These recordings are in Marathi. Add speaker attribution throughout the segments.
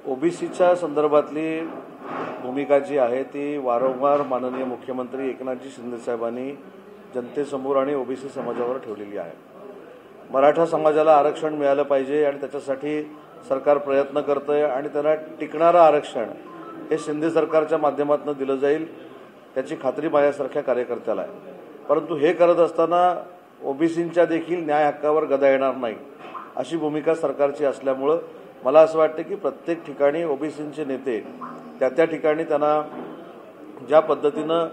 Speaker 1: ओबीसीच्या संदर्भातली भूमिका जी आहे ती वारंवार माननीय मुख्यमंत्री एकनाथजी शिंदे साहेबांनी जनतेसमोर आणि ओबीसी समाजावर ठेवलेली आहे। मराठा समाजाला आरक्षण मिळालं पाहिजे आणि त्याच्यासाठी सरकार प्रयत्न करतंय आणि त्याला टिकणारं आरक्षण हे शिंदे सरकारच्या माध्यमातून दिलं जाईल त्याची खात्री माझ्यासारख्या कार्यकर्त्याला आहे। परंतु हे करत असताना ओबीसींच्या देखील न्याय हक्कावर गदा येणार नाही अशी भूमिका सरकारची असल्यामुळे मला असं वाटतं की प्रत्येक ठिकाणी ओबीसींचे नेते त्या ठिकाणी त्यांना ज्या पद्धतीनं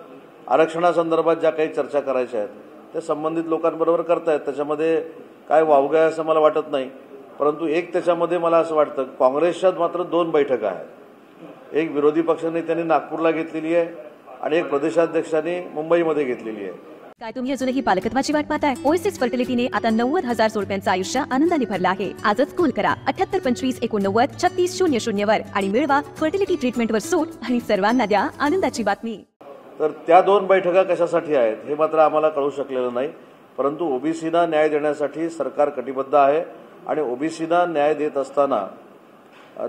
Speaker 1: आरक्षणासंदर्भात ज्या काही चर्चा करायच्या आहेत त्या संबंधित लोकांबरोबर करतायत, त्याच्यामध्ये काय वावगं आहे असं मला वाटत नाही। परंतु एक त्याच्यामध्ये मला असं वाटतं काँग्रेसच्यात मात्र 2 बैठका आहेत, एक विरोधी पक्षनेत्यांनी नागपूरला घेतलेली आहे आणि एक प्रदेशाध्यक्षांनी मुंबईमध्ये घेतलेली आहे।
Speaker 2: काय तुम्ही अजूनही पालकत्वाची वाट पाहताय? ओएसिस फर्टिलिटीने आता 90,000 जोडप्यांचं आयुष्य आनंदाने भरलं आहे। आजच कॉल करा 78 25 89 36 00 वर आणि मिळवा फर्टिलिटी ट्रीटमेंटवर सूट आणि सर्वांना द्या आनंदाची बातमी।
Speaker 1: तर त्या 2 बैठका कशासाठी आहेत हे मात्र आम्हाला कळू शकलेलं नाही, परंतु ओबीसीना न्याय देण्यासाठी सरकार कटिबद्ध आहे आणि ओबीसीना न्याय देत असताना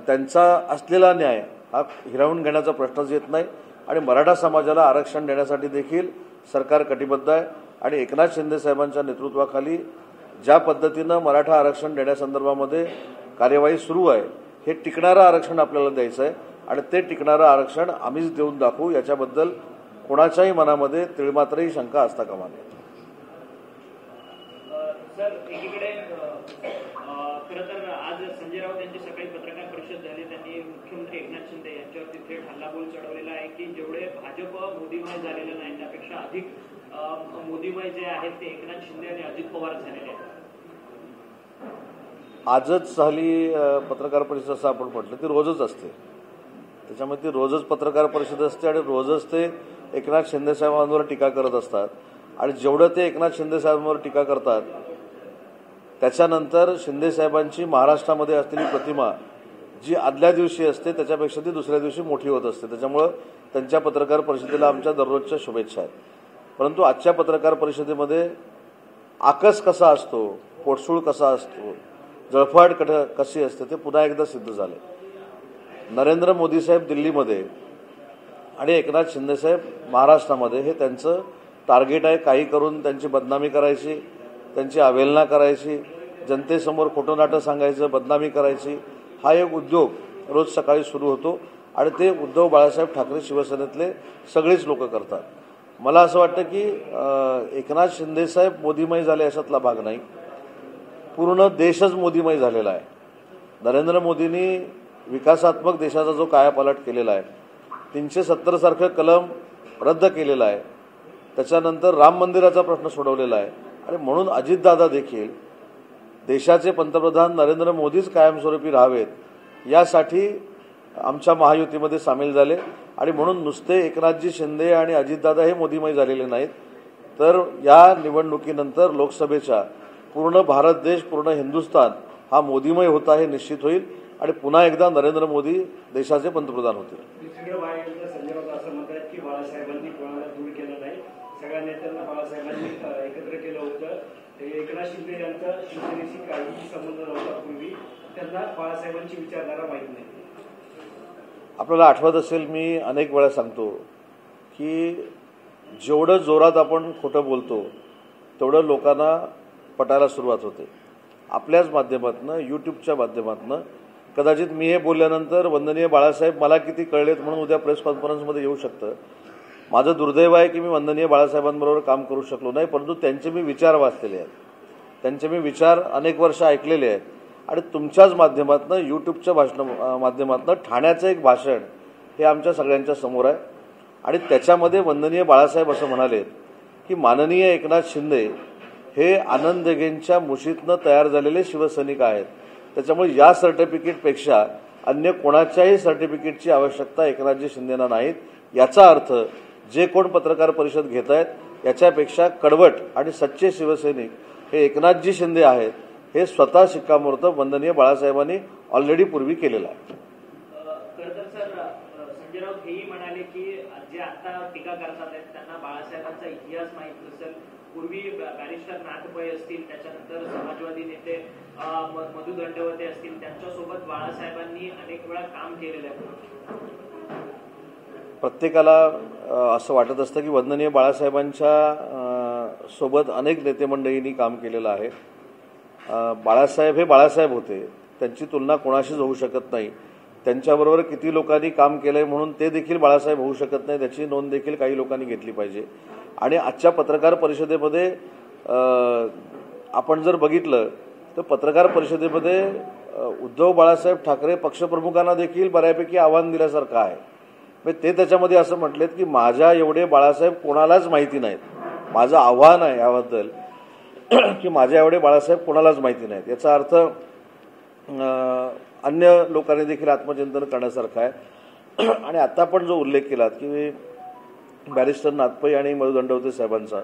Speaker 1: त्यांचा असलेला न्याय हा हिरावून घेण्याचा प्रश्नच येत नाही आणि मराठा समाजाला आरक्षण देण्यासाठी देखील सरकार कटिबद्ध आहे आणि एकनाथ शिंदे साहेबांच्या नेतृत्वाखाली ज्या पद्धतीनं मराठा आरक्षण देण्यासंदर्भामध्ये कार्यवाही सुरू आहे हे टिकणारं आरक्षण आपल्याला द्यायचं आहे आणि ते टिकणारं आरक्षण आम्हीच देऊन दाखवू याच्याबद्दल कोणाच्याही मनामध्ये तिळमात्रही शंका असता कामा नये।
Speaker 3: सर, एकीकडे खरं तर आज संजय राऊत यांची सकाळी पत्रकार परिषद झाली, त्यांनी मुख्यमंत्री एकनाथ शिंदे यांच्यावरती थेट हल्लाबोल चढवलेला आहे की जेवढे भाजप मोदीमय झालेलं नाही त्यापेक्षा अधिक मोदीमय जे आहेत ते एकनाथ शिंदे आणि अजित पवार झालेले आहेत।
Speaker 1: आजच झाली पत्रकार परिषद असं आपण म्हटलं ती रोजच असते, त्याच्यामध्ये ती रोजच पत्रकार परिषद असते आणि रोजच ते एकनाथ शिंदे साहेबांवर टीका करत असतात आणि जेवढं ते एकनाथ शिंदे साहेबांवर टीका करतात त्याच्यानंतर शिंदे साहेबांची महाराष्ट्रामध्ये असलेली प्रतिमा जी आदल्या दिवशी असते त्याच्यापेक्षा ती दुसऱ्या दिवशी मोठी होत असते। त्याच्यामुळे त्यांच्या पत्रकार परिषदेला आमच्या दररोजच्या शुभेच्छा आहेत। परंतु आजच्या पत्रकार परिषदेमध्ये आकस कसा असतो, पोटसूळ कसा असतो, जळफाट कशी असते ते पुन्हा एकदा सिद्ध झाले। नरेंद्र मोदी साहेब दिल्लीमध्ये आणि एकनाथ शिंदे साहेब महाराष्ट्रामध्ये हे त्यांचं टार्गेट आहे। काही करून त्यांची बदनामी करायची, त्यांची अवहेलना करायची, जनतेसमोर खोटं नाटं सांगायचं, बदनामी करायची, हा एक उद्योग रोज सकाळी सुरू होतो आणि ते उद्धव बाळासाहेब ठाकरे शिवसेनेतले सगळेच लोक करतात। मला असं वाटतं की एकनाथ शिंदे साहेब मोदीमय झाले अशातला भाग नाही, पूर्ण देशच मोदीमय झालेला आहे। नरेंद्र मोदींनी विकासात्मक देशाचा जो कायापालट केलेला आहे, 370 सारखं कलम रद्द केलेला आहे, त्याच्यानंतर राम मंदिराचा प्रश्न सोडवलेला आहे आणि म्हणून अजितदादा देखील देशाचे पंतप्रधान नरेंद्र मोदीच कायमस्वरूपी राहावेत यासाठी आमच्या महायुतीमध्ये सामील झाले आणि म्हणून नुसते एकनाथजी शिंदे आणि अजितदादा हे मोदीमय झालेले नाहीत, तर या निवडणुकीनंतर लोकसभेच्या पूर्ण भारत देश, पूर्ण हिंदुस्थान हा मोदीमय होता हे निश्चित होईल आणि पुन्हा एकदा नरेंद्र मोदी देशाचे पंतप्रधान होतील।
Speaker 3: संजय राऊत असं म्हणतात की बाळासाहेबांनी कोणाला दूर केलं नाही, सगळ्या नेत्यांना बाळासाहेबांनी एकत्र केलं होतं। एकनाथ शिंदे यांचा शिवसेनेशी काहीही संबंध नव्हता पूर्वी, त्यांना बाळासाहेबांची विचारधारा माहीत नाही।
Speaker 1: आपल्याला आठवत असेल मी अनेक वेळा सांगतो की जेवढं जोरात आपण खोटं बोलतो तेवढं लोकांना पटायला सुरुवात होते। आपल्याच माध्यमातून, यूट्यूबच्या माध्यमातून कदाचित मी हे बोलल्यानंतर वंदनीय बाळासाहेब मला किती कळलेत म्हणून उद्या प्रेस कॉन्फरन्समध्ये येऊ शकतं। माझं दुर्दैव आहे की मी वंदनीय बाळासाहेबांबरोबर काम करू शकलो नाही, परंतु त्यांचे मी विचार वाचलेले आहेत, त्यांचे मी विचार अनेक वर्ष ऐकलेले आहेत आणि तुमच्याच माध्यमातून, यूट्यूबच्या माध्यमातून ठाण्याचं एक भाषण हे आमच्या सगळ्यांच्या समोर आहे आणि त्याच्यामध्ये वंदनीय बाळासाहेब असं म्हणाले की माननीय एकनाथ शिंदे हे आनंद दिघेंच्या मुशीतनं तयार झालेले शिवसैनिक आहेत, त्याच्यामुळे या सर्टिफिकेटपेक्षा अन्य कोणाच्याही सर्टिफिकेटची आवश्यकता एकनाथजी शिंदेंना नाहीत। याचा अर्थ जे कोण पत्रकार परिषद घेत आहेत याच्यापेक्षा कडवट आणि सच्चे शिवसैनिक हे एकनाथजी शिंदे आहेत हे स्वतः शिक्कामोर्तब वंदनीय बाळासाहेबांनी ऑलरेडी पूर्वी केलेलं आहे।
Speaker 3: खरं तर सर, संजय राऊत हेही म्हणाले की जे आता टीका करतात त्यांना बाळासाहेबांचा इतिहास माहीत नसेल, पूर्वी बॅरिस्टर नाथ पै असतील, त्याच्यानंतर समाजवादी नेते मधु दंडवते असतील, त्यांच्यासोबत बाळासाहेबांनी अनेक वेळा काम केलेलं आहे.
Speaker 1: प्रत्येकाला असं वाटत असतं की वंदनीय बाळासाहेबांच्या सोबत अनेक नेते मंडळींनी काम केलेलं आहे. बाळासाहेब हे बाळासाहेब होते, त्यांची तुलना कोणाशीच होऊ शकत नाही. त्यांच्याबरोबर किती लोकांनी काम केलंय म्हणून ते देखील बाळासाहेब होऊ शकत नाही, त्याची नोंद देखील काही लोकांनी घेतली पाहिजे. आणि आजच्या पत्रकार परिषदेमध्ये आपण जर बघितलं तर पत्रकार परिषदेमध्ये उद्धव बाळासाहेब ठाकरे पक्षप्रमुखांना देखील बऱ्यापैकी आव्हान दिल्यासारखं आहे. ते त्याच्यामध्ये असं म्हटलेत की माझ्या एवढे बाळासाहेब कोणालाच माहिती नाहीत. माझं आव्हान आहे याबद्दल की माझ्या एवढे बाळासाहेब कोणालाच माहिती नाहीत. याचा अर्थ अन्य लोकांनी देखील आत्मचिंतन करण्यासारखं आहे. आणि आता आपण जो उल्लेख केलात की बॅरिस्टर नाथपै आणि मधु दंडवते साहेबांचा,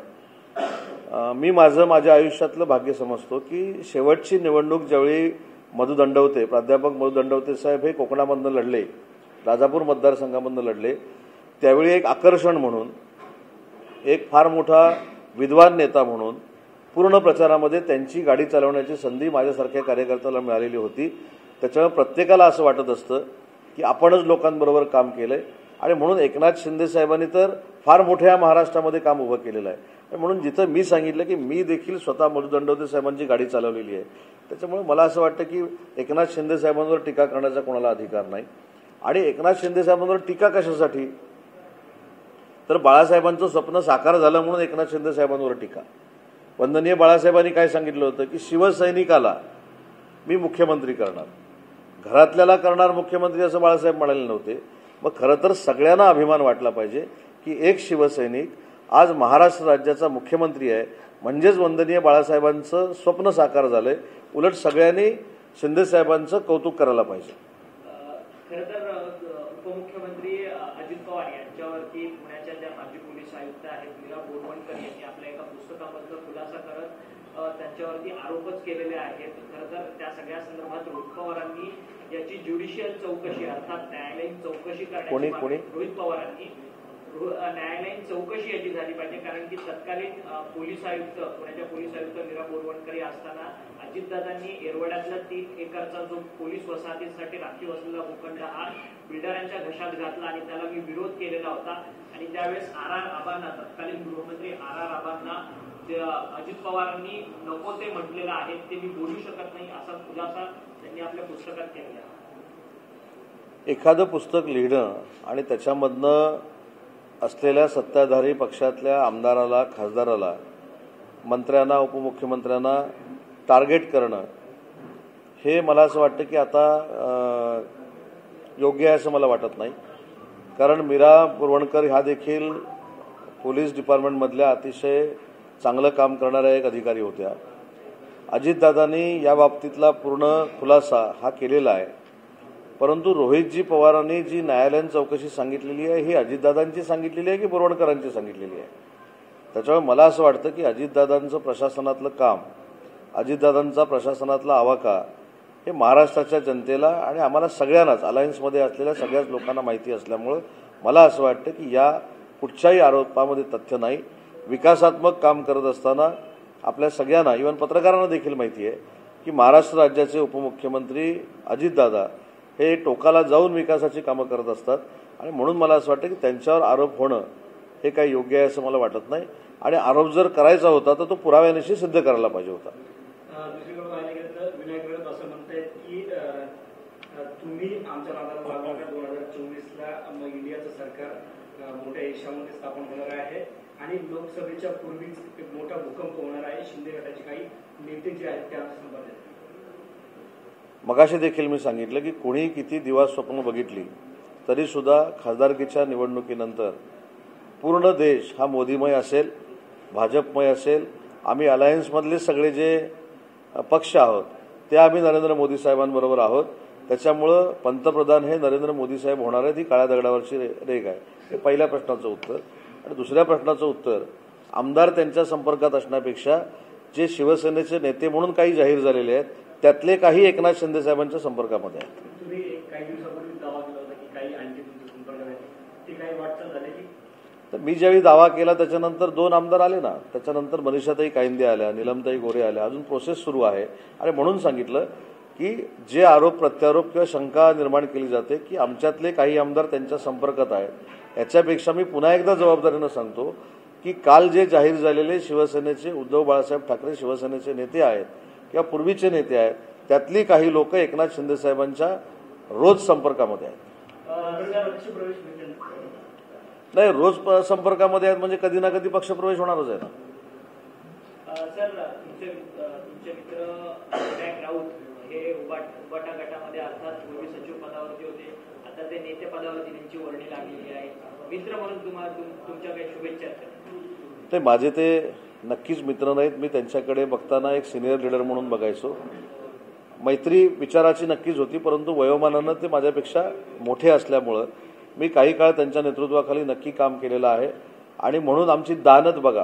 Speaker 1: मी माझ्या आयुष्यातलं भाग्य समजतो की शेवटची निवडणूक ज्यावेळी मधु दंडवते, प्राध्यापक मधु दंडवते साहेब हे कोकणामधनं लढले, राजापूर मतदारसंघामधनं लढले, त्यावेळी एक आकर्षण म्हणून, एक फार मोठा विद्वान नेता म्हणून पूर्ण प्रचारामध्ये त्यांची गाडी चालवण्याची संधी माझ्यासारख्या कार्यकर्त्याला मिळालेली होती. त्याच्यामुळे प्रत्येकाला असं वाटत असतं की आपणच लोकांबरोबर काम केलंय. आणि म्हणून एकनाथ शिंदे साहेबांनी तर फार मोठ्या महाराष्ट्रामध्ये काम उभं केलेलं आहे. म्हणून जिथं मी सांगितलं की मी देखील स्वतः मधु दंडवते साहेबांची गाडी चालवलेली आहे, त्याच्यामुळे मला असं वाटतं की एकनाथ शिंदे साहेबांवर टीका करण्याचा कोणाला अधिकार नाही. आणि एकनाथ शिंदे साहेबांवर टीका कशासाठी, तर बाळासाहेबांचं स्वप्न साकार झालं म्हणून एकनाथ शिंदे साहेबांवर टीका. वंदनीय बाळासाहेबांनी काय सांगितलं होतं की शिवसैनिकाला मी मुख्यमंत्री करणार, घरातल्याला करणार मुख्यमंत्री असं बाळासाहेब म्हणाले नव्हते. मग खरं तर सगळ्यांना अभिमान वाटला पाहिजे की एक शिवसैनिक आज महाराष्ट्र राज्याचा मुख्यमंत्री आहे, म्हणजेच वंदनीय बाळासाहेबांचं स्वप्न साकार झालंय. उलट सगळ्यांनी शिंदे साहेबांचं कौतुक करायला पाहिजे.
Speaker 3: खरं तर उपमुख्यमंत्री अजित पवार यांच्यावरती पुण्याच्या ज्या माजी पोलीस आयुक्त आहेत मीरा बोरवणकर यांनी आपल्या एका पुस्तकामधला खुलासा करत त्यांच्यावरती आरोपच केलेले आहेत. खरं तर त्या सगळ्या संदर्भात रोहित पवारांनी याची ज्युडिशियल चौकशी अर्थात न्यायालयीन चौकशी करण्याची रोहित पवारांनी न्यायालयीन चौकशी याची झाली पाहिजे. कारण की तत्कालीन पोलीस आयुक्त, पुण्याच्या पोलीस आयुक्त मीरा बोरवणकर असताना अजितदादांनी येरवड्यातला 3 एकरचा जो पोलीस वसाहतीसाठी राखीव असलेला भूखंड हा बिल्डरांच्या घशात घातला आणि त्याला मी विरोध केलेला होता. आणि त्यावेळेस आर आबांना, तत्कालीन गृहमंत्री आर आबांना अजित पवारांनी नको ते म्हटलेलं आहे, ते मी बोलू शकत नाही असा खुलासा त्यांनी आपल्या पुस्तकात केला.
Speaker 1: एखादं पुस्तक लिहिणं आणि त्याच्यामधनं असलेल्या सत्ताधारी पक्षातल्या आमदाराला, खासदाराला, मंत्र्यांना, उपमुख्यमंत्र्यांना टार्गेट करणं हे मला असं वाटतं की आता योग्य आहे असं मला वाटत नाही. कारण मीरा बोरवणकर ह्या देखील पोलीस डिपार्टमेंटमधल्या अतिशय चांगलं काम करणाऱ्या एक अधिकारी होत्या. अजितदादांनी या बाबतीतला पूर्ण खुलासा हा केलेला आहे. परंतु रोहितजी पवारांनी जी न्यायालयीन चौकशी सांगितलेली आहे ही अजितदादांची सांगितलेली आहे की बोरवणकरांची सांगितलेली आहे. त्याच्यामुळे मला असं वाटतं की अजितदादांचं प्रशासनातलं काम, अजितदादांचा प्रशासनातला आवाका हे महाराष्ट्राच्या जनतेला आणि आम्हाला सगळ्यांनाच, अलायन्समध्ये असलेल्या सगळ्याच लोकांना माहिती असल्यामुळं मला असं वाटतं की या कुठच्याही आरोपामध्ये तथ्य नाही. विकासात्मक काम करत असताना आपल्या सगळ्यांना, इव्हन पत्रकारांना देखील माहिती आहे की महाराष्ट्र राज्याचे उपमुख्यमंत्री अजितदादा हे टोकाला जाऊन विकासाची कामं करत असतात. आणि म्हणून मला असं वाटतं की त्यांच्यावर आरोप होणं हे काही योग्य आहे असं मला वाटत नाही. आणि आरोप जर करायचा होता तर तो पुराव्यानिशी सिद्ध करायला पाहिजे होता.
Speaker 4: दुसरीकडे पाहायला गेलं तर विनायक राऊत असं म्हणतायत की तुम्ही आमच्या नादाला लागला का 2024ला इंडियाचं सरकार मोठ्या यशामध्ये स्थापन होणार आहे आणि लोकसभेच्या पूर्वीच एक मोठा भूकंप होणार आहे. शिंदे गटाचे काही नेते जे आहेत त्या संबंधित
Speaker 1: मगाशी देखील मी सांगितलं की कोणी किती दिवस स्वप्न बघितली तरी सुद्धा खासदारकीच्या निवडणुकीनंतर पूर्ण देश हा मोदीमय असेल, भाजपमय असेल. आम्ही अलायन्समधले सगळे जे पक्ष आहोत ते आम्ही नरेंद्र मोदी साहेबांबरोबर आहोत. त्याच्यामुळं पंतप्रधान हे नरेंद्र मोदी साहेब होणार आहेत ही काळ्या दगडावरची रेग आहे. हे पहिल्या प्रश्नाचं उत्तर. आणि दुसऱ्या प्रश्नाचं उत्तर, आमदार त्यांच्या संपर्कात असण्यापेक्षा जे शिवसेनेचे नेते म्हणून काही जाहीर झालेले आहेत त्यातले काही एकनाथ शिंदे साहेबांच्या संपर्कामध्ये आहेत.
Speaker 4: तुम्ही काही दिवसापूर्वी दावा केला होता की काही आणखी तुमच्या संपर्कात आहेत, ते काही वाटचाल झाली की
Speaker 1: तर मी ज्यावेळी दावा केला त्याच्यानंतर 2 आमदार आले ना, त्याच्यानंतर मनीषाताई कायंदे आल्या, नीलमताई गोरे आल्या, अजून प्रोसेस सुरू आहे. आणि म्हणून सांगितलं की जे आरोप प्रत्यारोप किंवा शंका निर्माण केली जाते की आमच्यातले काही आमदार त्यांच्या संपर्कात आहेत, याच्यापेक्षा मी पुन्हा एकदा जबाबदारीनं सांगतो की काल जे जाहीर झालेले शिवसेनेचे उद्धव बाळासाहेब ठाकरे शिवसेनेचे नेते आहेत किंवा पूर्वीचे नेते आहेत, त्यातली काही लोक एकनाथ शिंदे साहेबांच्या रोज संपर्कामध्ये आहेत. नाही, रोज संपर्कामध्ये आहेत म्हणजे कधी ना कधी पक्षप्रवेश होणारच आहे ना.
Speaker 3: सर, तुमचे मित्र विनायक राऊत हे उबाटा गटामध्ये अर्थात पूर्वी सचिव पदावरती होते, आता ते नेते पदावरती त्यांची वर्णी लागलेली आहे. मित्र म्हणून तुमच्या काही शुभेच्छा आहेत?
Speaker 1: ते माझे ते नक्कीच मित्र नाहीत. मी त्यांच्याकडे बघताना एक सिनियर लीडर म्हणून बघायचो. मैत्री विचाराची नक्कीच होती, परंतु वयोमानानं ते माझ्यापेक्षा मोठे असल्यामुळं मी काही काळ त्यांच्या नेतृत्वाखाली नक्की काम केलेलं आहे. आणि म्हणून आमची दानत बघा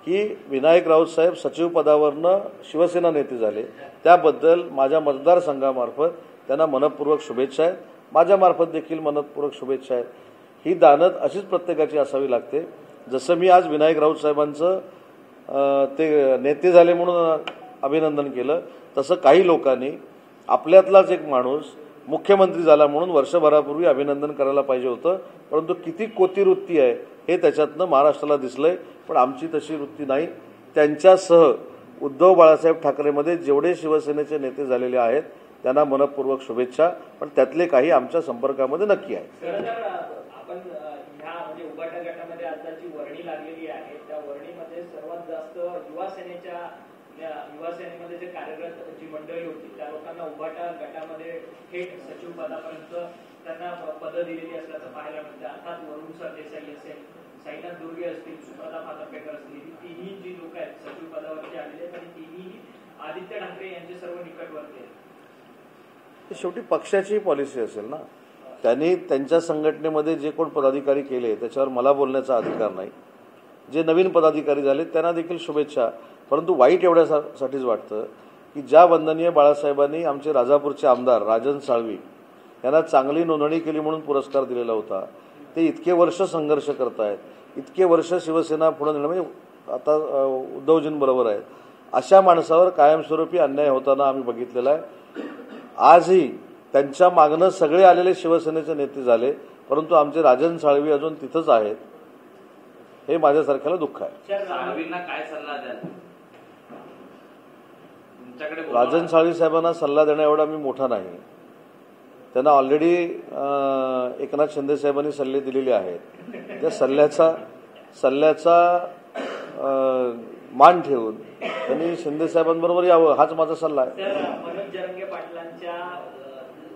Speaker 1: की विनायक राऊत साहेब सचिव पदावरनं शिवसेना नेते झाले, त्याबद्दल माझ्या मतदारसंघामार्फत त्यांना मनपूर्वक शुभेच्छा आहेत. माझ्यामार्फत देखील मनपूर्वक शुभेच्छा आहेत. ही दानत अशीच प्रत्येकाची असावी लागते. जसं मी आज विनायक राऊत साहेबांचं ते नेते झाले म्हणून अभिनंदन केलं, तसं काही लोकांनी आपल्यातलाच एक माणूस मुख्यमंत्री झाला म्हणून वर्षभरापूर्वी अभिनंदन करायला पाहिजे होतं. परंतु किती कोती वृत्ती आहे हे त्याच्यातनं महाराष्ट्राला दिसलंय. पण आमची तशी वृत्ती नाही. त्यांच्यासह उद्धव बाळासाहेब ठाकरेमध्ये जेवढे शिवसेनेचे नेते झालेले आहेत त्यांना मनपूर्वक शुभेच्छा, पण त्यातले काही आमच्या संपर्कामध्ये नक्की आहेत.
Speaker 3: आपण ह्या म्हणजे उबाटा गटामध्ये आताची वर्णी लागलेली आहे, त्या वर्णीमध्ये सर्वात जास्त युवासेनेमध्ये जे कार्यरत जी मंडळी होती त्या लोकांना उबाटा गटामध्ये थेट सचिव पदापर्यंत त्यांना पदं दिलेली असल्याचं पाहायला मिळतं. अर्थात वरुण सरदेसाई असेल, साईनाथ दुर्गे असतील, सुप्रदा फातर्पेकर असतील, ही तिन्ही जी लोक आहेत सचिव पदावरती आलेली आहेत आणि तिन्ही आदित्य ठाकरे यांचे सर्व निकटवर्ती आहेत.
Speaker 1: शेवटी पक्षाची पॉलिसी असेल ना. त्यांनी त्यांच्या संघटनेमध्ये जे कोण पदाधिकारी केले त्याच्यावर मला बोलण्याचा अधिकार नाही. जे नवीन पदाधिकारी झाले त्यांना देखील शुभेच्छा. परंतु वाईट एवढ्यासाठीच वाटतं की ज्या वंदनीय बाळासाहेबांनी आमचे राजापूरचे आमदार राजन साळवी यांना चांगली नोंदणी केली म्हणून पुरस्कार दिलेला होता, ते इतके वर्ष संघर्ष करतायत, इतके वर्ष शिवसेना पुढे नेणं म्हणजे आता उद्धवजींबरोबर आहेत, अशा माणसावर कायमस्वरूपी अन्याय होताना आम्ही बघितलेला आहे. आजही त्यांच्या मागणं सगळे आलेले शिवसेनेचे नेते झाले, परंतु आमचे राजन साळवी अजून तिथंच आहेत. हे माझ्यासारख्याला दुःख आहे.
Speaker 3: काय सल्ला द्याल?
Speaker 1: राजन साळवी साहेबांना सल्ला देण्या एवढा मी मोठा नाही. त्यांना ऑलरेडी एकनाथ शिंदे साहेबांनी सल्ले दिलेले आहेत. त्या सल्ल्याचा मान ठेवून त्यांनी शिंदे साहेबांबरोबर यावं, हाच माझा सल्ला आहे.
Speaker 3: मनोज जरंगे पाटलांच्या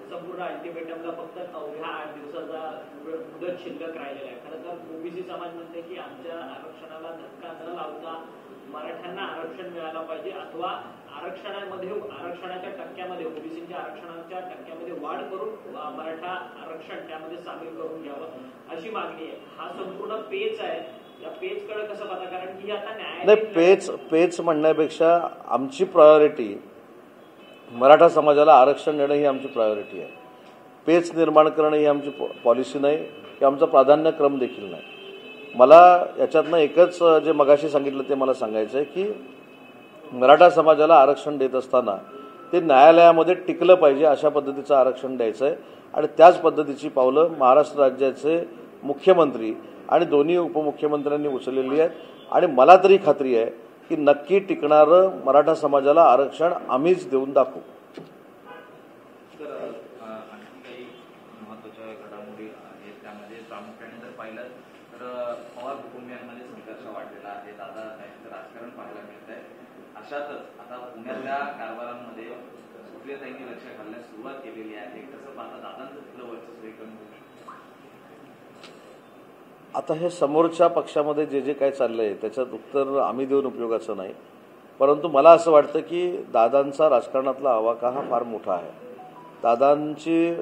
Speaker 3: संपूर्ण अल्टिमेटमला फक्त 8 दिवसाचा मुदत शिल्लक राहिलेला आहे. खरं तर ओबीसी समाज म्हणते की आमच्या आरक्षणाला धक्का न लावता मराठ्यांना आरक्षण मिळालं पाहिजे, अथवा आरक्षणाच्या टक्क्यामध्ये ओबीसीच्या आरक्षणाच्या टक्क्यामध्ये वाढ करून मराठा आरक्षण त्यामध्ये सामील करून घ्यावं अशी मागणी आहे. हा संपूर्ण पेच आहे. या पेचकडे कसं पाहता? कारण की आता
Speaker 1: नाही, पेच म्हणण्यापेक्षा आमची प्रायोरिटी मराठा समाजाला आरक्षण देणं ही आमची प्रायोरिटी आहे. पेच निर्माण करणं ही आमची पॉलिसी नाही, की आमचा प्राधान्यक्रम देखील नाही. मला याच्यातनं एकच जे मगाशी सांगितलं ते मला सांगायचं आहे की मराठा समाजाला आरक्षण देत असताना ते न्यायालयामध्ये टिकलं पाहिजे अशा पद्धतीचं आरक्षण द्यायचं आहे. आणि त्याच पद्धतीची पावलं महाराष्ट्र राज्याचे मुख्यमंत्री आणि दोन्ही उपमुख्यमंत्र्यांनी उचललेली आहेत. आणि मला तरी खात्री आहे की नक्की टिकणारं मराठा समाजाला आरक्षण आम्हीच देऊन दाखवू.
Speaker 5: आणखी काही महत्त्वाच्या घडामोडी आहेत त्यामध्ये प्रामुख्याने जर पाहिलं तर पवार कुटुंबियांमध्ये संघर्ष वाढलेला आहे. दादा साहेबांचं राजकारण पाहायला मिळत आहे. अशातच आता पुण्यातल्या कारभारांमध्ये सुप्रियाताईंनी लक्ष घालण्यास सुरुवात केलेली आहे. कसं पाहता दादांचं तिथलं वर्चस्व कमी होऊ शकतं?
Speaker 1: आता हे समोरच्या पक्षामध्ये जे जे काय चाललंय त्याच्यात उत्तर आम्ही देऊन उपयोगाचं नाही. परंतु मला असं वाटतं की दादांचा राजकारणातला आवाका हा फार मोठा आहे. दादांची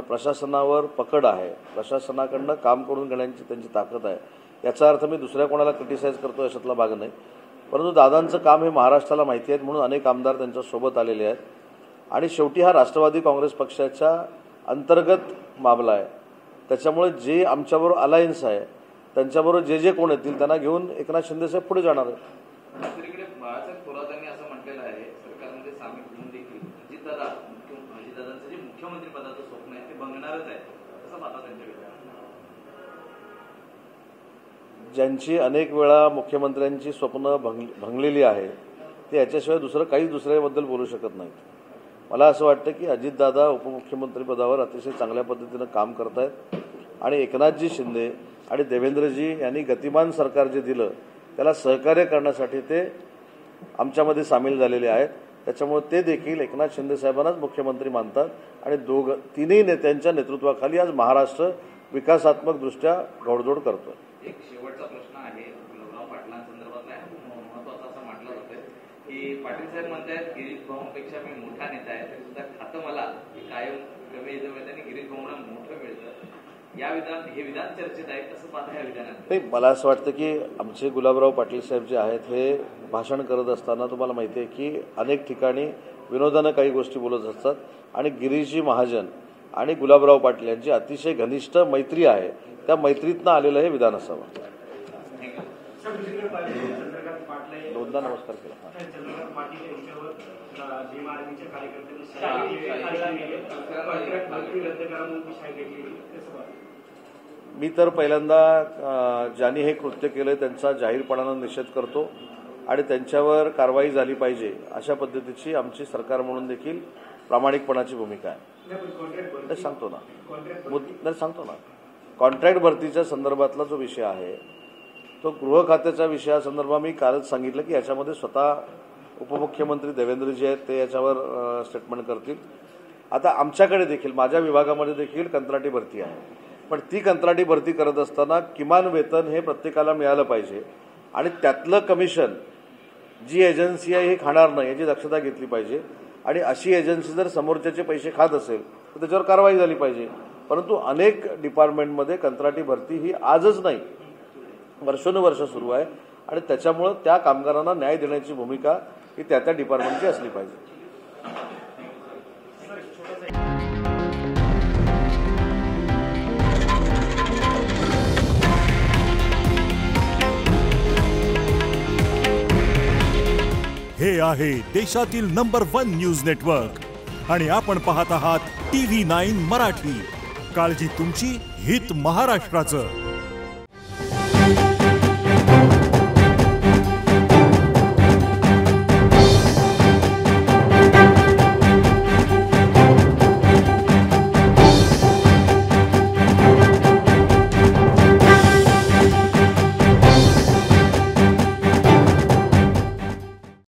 Speaker 1: प्रशासनावर पकड आहे, प्रशासनाकडनं काम करून घेण्याची त्यांची ताकद आहे. याचा अर्थ मी दुसऱ्या कोणाला क्रिटिसाइज करतो याच्यातला भाग नाही. परंतु दादांचं काम हे महाराष्ट्राला माहिती आहे म्हणून अनेक आमदार त्यांच्यासोबत आलेले आहेत. आणि शेवटी हा राष्ट्रवादी काँग्रेस पक्षाच्या अंतर्गत मामला आहे. त्याच्यामुळे जे आमच्याबरोबर अलायन्स आहे त्यांच्याबरोबर जे कोण येतील त्यांना घेऊन एकनाथ शिंदेसाहेब पुढे जाणार आहेत.
Speaker 5: दुसरीकडे बाळासाहेब थोरातांनी असं म्हटलेलं आहे सरकारमध्ये सामील होऊन देखील अजितदादांचं जे मुख्यमंत्री पदाचं स्वप्न आहे ते भंगणारच आहे, कसं पाहता त्यांच्याकडे?
Speaker 1: ज्यांची अनेक वेळा मुख्यमंत्र्यांची स्वप्न भंगलेली आहे ते याच्याशिवाय दुसऱ्याबद्दल बोलू शकत नाहीत. मला असं वाटतं की अजितदादा उपमुख्यमंत्रीपदावर अतिशय चांगल्या पद्धतीनं काम करत आहेत आणि एकनाथजी शिंदे आणि देवेंद्रजी यांनी गतिमान सरकार जे दिलं त्याला सहकार्य करण्यासाठी ते आमच्यामध्ये सामील झालेले आहेत. त्याच्यामुळे ते देखील एकनाथ शिंदे साहेबांनाच मुख्यमंत्री मानतात आणि तिन्ही नेत्यांच्या नेतृत्वाखाली आज महाराष्ट्र विकासात्मकदृष्ट्या घोडदौड करतोय.
Speaker 5: एक शेवटचा प्रश्न आहे गुलाबराव पाटलांसंदर्भातला आहे. महत्वाचं असं म्हटलं होतं की पाटील साहेब म्हणतात गिरीश भाऊंपेक्षा मी मोठा नेता आहे तरी सुद्धा खातं मला कायम कमी येतं मिळतं आणि गिरीश भाऊंना मोठं मिळतं. हे विधान चर्चेत आहे, कसं पाहता या विधानात?
Speaker 1: नाही, मला असं वाटतं की आमचे गुलाबराव पाटील साहेब जे आहेत हे भाषण करत असताना तुम्हाला माहिती आहे की अनेक ठिकाणी विनोदानं काही गोष्टी बोलत असतात आणि गिरीशजी महाजन आणि गुलाबराव पाटील यांची अतिशय घनिष्ठ मैत्री आहे. त्या मैत्रीतनं आलेलं हे विधान असावं. दोनदा नमस्कार केला. मी तर पहिल्यांदा ज्यांनी हे कृत्य केलं त्यांचा जाहीरपणानं निषेध करतो आणि त्यांच्यावर कारवाई झाली पाहिजे अशा पद्धतीची आमची सरकार म्हणून देखील प्रामाणिकपणाची भूमिका आहे. सांगतो ना कॉन्ट्रॅक्ट भरतीच्या संदर्भातला जो विषय आहे तो गृह खात्याच्या विषयासंदर्भात मी कालच सांगितलं की याच्यामध्ये स्वतः उपमुख्यमंत्री देवेंद्रजी आहेत ते याच्यावर स्टेटमेंट करतील. आता आमच्याकडे देखील माझ्या विभागामध्ये देखील कंत्राटी भरती आहे, पण ती कंत्राटी भरती करत असताना किमान वेतन हे प्रत्येकाला मिळालं पाहिजे आणि त्यातलं कमिशन जी एजन्सी आहे हे खाणार नाही याची दक्षता घेतली पाहिजे आणि अशी एजन्सी जर समोरच्याचे पैसे खात असेल तर त्याच्यावर कारवाई झाली पाहिजे. परंतु अनेक डिपार्टमेंटमध्ये कंत्राटी भरती ही आजच नाही वर्षानुवर्ष सुरू आहे आणि त्याच्यामुळं त्या कामगारांना न्याय देण्याची भूमिका ही त्या डिपार्टमेंटची असली पाहिजे.
Speaker 6: हे आहे देशातील नंबर 1 न्यूज नेटवर्क आणि आपण पाहत आहात TV9 मराठी. काळजी तुमची, हित महाराष्ट्राचं.